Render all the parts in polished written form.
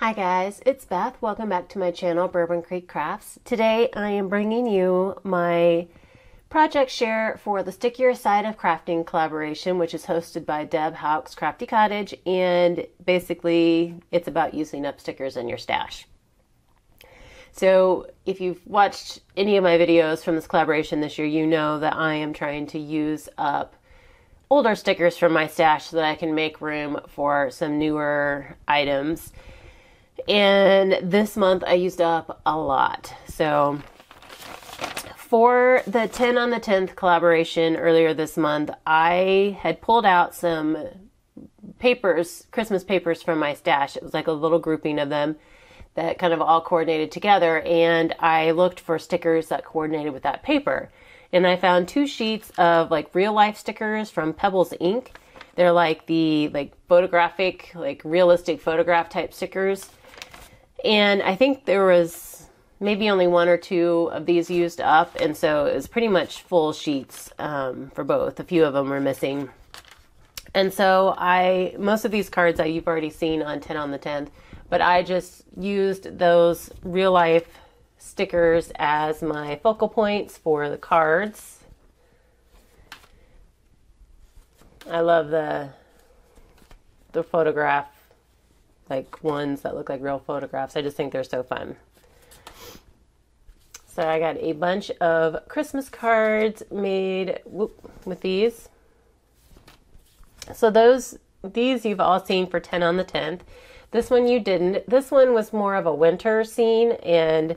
Hi guys, it's Beth. Welcome back to my channel, Bourbon Creek Crafts. Today I am bringing you my project share for the Stickier Side of Crafting collaboration, which is hosted by Deb Houck's Crafty Cottage, and basically it's about using up stickers in your stash. So if you've watched any of my videos from this collaboration this year, you know that I am trying to use up older stickers from my stash so that I can make room for some newer items. And this month I used up a lot. So for the 10 on the 10th collaboration earlier this month, I had pulled out some papers, Christmas papers from my stash. It was like a little grouping of them that kind of all coordinated together. And I looked for stickers that coordinated with that paper. And I found 2 sheets of like real life stickers from Pebbles Ink. They're like the photographic, realistic photograph type stickers. And I think there was maybe only 1 or 2 of these used up. And so it was pretty much full sheets for both. A few of them were missing. And so most of these cards you've already seen on 10 on the 10th, but I just used those real life stickers as my focal points for the cards. I love the photograph ones that look like real photographs. I just think they're so fun. So I got a bunch of Christmas cards made with these. So these you've all seen for 10 on the 10th. This one you didn't. This one was more of a winter scene, and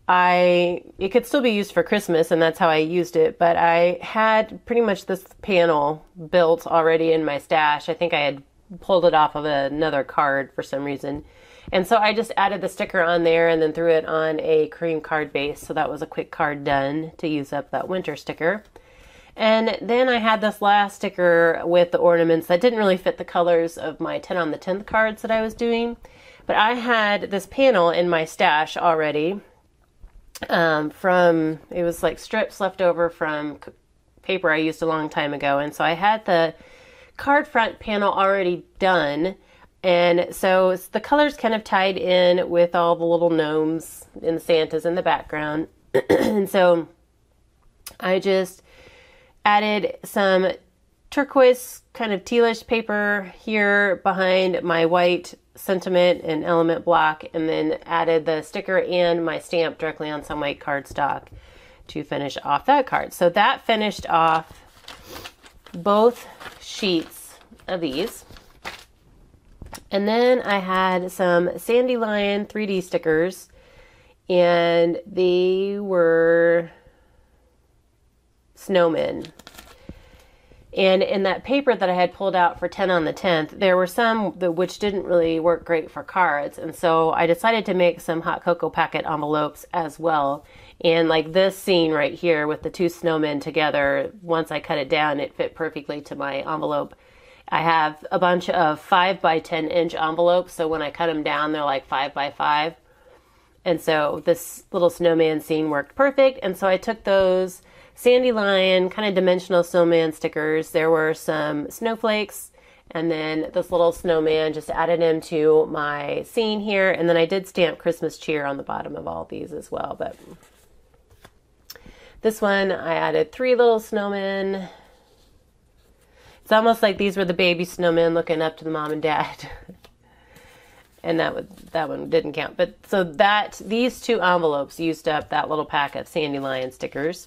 it could still be used for Christmas, and that's how I used it, but I had pretty much this panel built already in my stash. I think I had pulled it off of another card for some reason. And so I just added the sticker on there and then threw it on a cream card base. So that was a quick card done to use up that winter sticker. And then I had this last sticker with the ornaments that didn't really fit the colors of my 10 on the 10th cards that I was doing. But I had this panel in my stash already it was like strips left over from paper I used a long time ago. And so I had the card front panel already done, and so the colors kind of tied in with all the little gnomes and Santas in the background. And so I just added some turquoise kind of tealish paper here behind my white sentiment and element block, and then added the sticker and my stamp directly on some white cardstock to finish off that card. So that finished off both sheets of these. And then I had some Sandy Lion 3D stickers, and they were snowmen. And in that paper that I had pulled out for 10 on the 10th, there were some which didn't really work great for cards. And so I decided to make some hot cocoa packet envelopes as well. And like this scene right here with the 2 snowmen together, once I cut it down, it fit perfectly to my envelope. I have a bunch of 5 by 10 inch envelopes. So when I cut them down, they're like 5 by 5. And so this little snowman scene worked perfect. And so I took those Sandy Lion kind of dimensional snowman stickers. There were some snowflakes, and then this little snowman, just added him to my scene here. And then I did stamp Christmas cheer on the bottom of all these as well. But this one, I added 3 little snowmen. It's almost like these were the baby snowmen looking up to the mom and dad. And that one didn't count. But so these 2 envelopes used up that little pack of Sandy Lion stickers.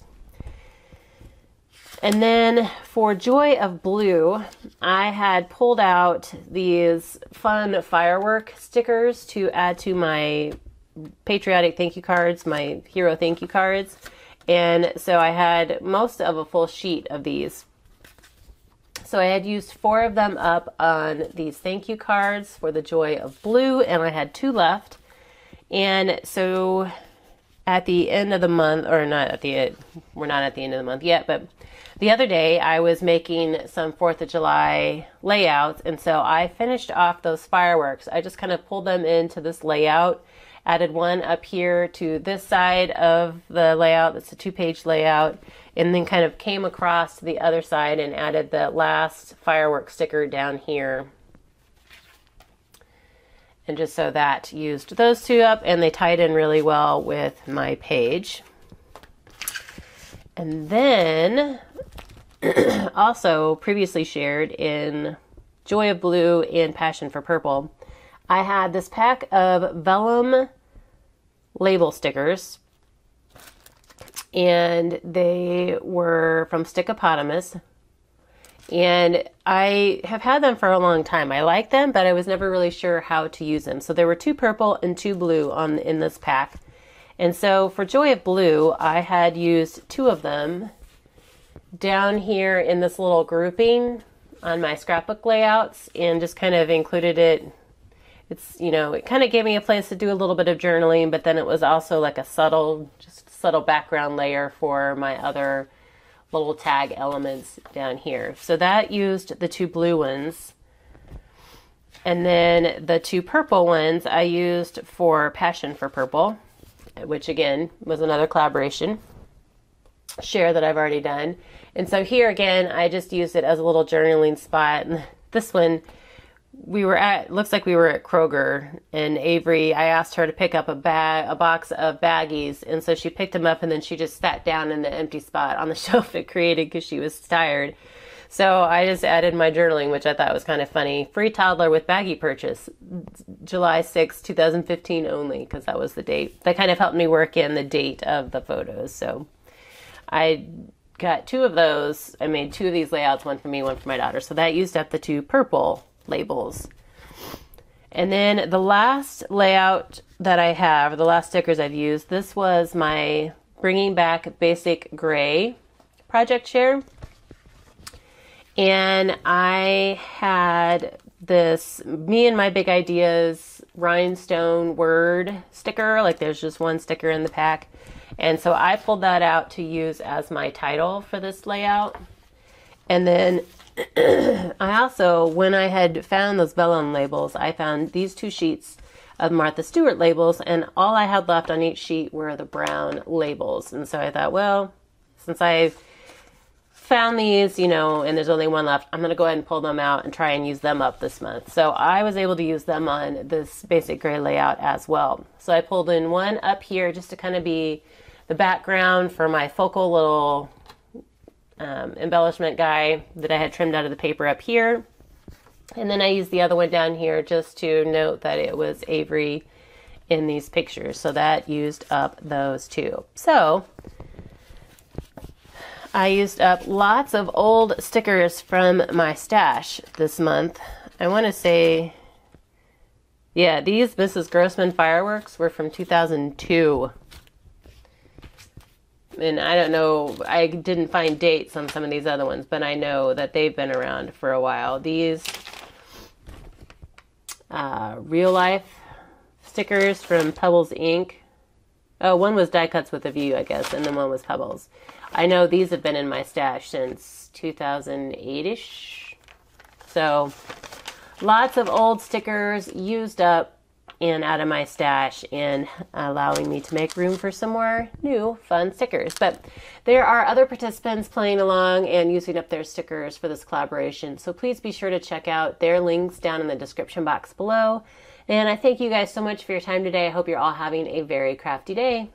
And then for Joy of Blue, I had pulled out these fun firework stickers to add to my patriotic thank you cards, my hero thank you cards. And so I had most of a full sheet of these. So I had used 4 of them up on these thank you cards for the Joy of Blue, and I had 2 left. And so at the end of the month, or not at the end, we're not at the end of the month yet, but the other day I was making some 4th of July layouts, and so I finished off those fireworks. I just kind of pulled them into this layout, added one up here to this side of the layout, that's a 2-page layout, and then kind of came across to the other side and added the last firework sticker down here. And just so that used those two up, and they tied in really well with my page. And then also previously shared in Joy of Blue and Passion for Purple, I had this pack of vellum label stickers, and they were from Stickopotamus. And I have had them for a long time. I like them, but I was never really sure how to use them. So there were 2 purple and 2 blue in this pack. And so for Joy of Blue, I had used 2 of them down here in this little grouping on my scrapbook layouts, and just kind of included it. It's, you know, it kind of gave me a place to do a little bit of journaling, but then it was also like a subtle background layer for my other little tag elements down here. So that used the 2 blue ones. And then the 2 purple ones I used for Passion for Purple, which again was another collaboration share that I've already done. And so here again, I just used it as a little journaling spot. And this one, looks like we were at Kroger, and Avery, I asked her to pick up a box of baggies, and so she picked them up, and then she just sat down in the empty spot on the shelf it created because she was tired. So I just added my journaling, which I thought was kind of funny. Free toddler with baggie purchase, July 6, 2015 only, because that was the date. That kind of helped me work in the date of the photos. So I got 2 of those. I made 2 of these layouts, one for me, one for my daughter. So that used up the 2 purple labels. And then the last layout that I have, the last stickers I've used, this was my Bringing Back Basic Gray project share. And I had this Me and My Big Ideas rhinestone word sticker, like there's just one sticker in the pack. And so I pulled that out to use as my title for this layout. And then I also, when I had found those vellum labels, I found these 2 sheets of Martha Stewart labels, and all I had left on each sheet were the brown labels. And so I thought, well, since I found these, you know, and there's only one left, I'm going to go ahead and pull them out and try and use them up this month. So I was able to use them on this basic gray layout as well. So I pulled in one up here just to kind of be the background for my focal little embellishment guy that I had trimmed out of the paper up here. And then I used the other one down here just to note that it was Avery in these pictures. So that used up those 2. So I used up lots of old stickers from my stash this month. I want to say, yeah, these Mrs. Grossman fireworks were from 2002. And I don't know, I didn't find dates on some of these other ones, but I know that they've been around for a while. These real life stickers from Pebbles Inc. Oh, one was Die Cuts with a View, I guess, and then one was Pebbles. I know these have been in my stash since 2008-ish. So lots of old stickers used up and out of my stash, and allowing me to make room for some more new fun stickers. But there are other participants playing along and using up their stickers for this collaboration, so please be sure to check out their links down in the description box below. And I thank you guys so much for your time today. I hope you're all having a very crafty day.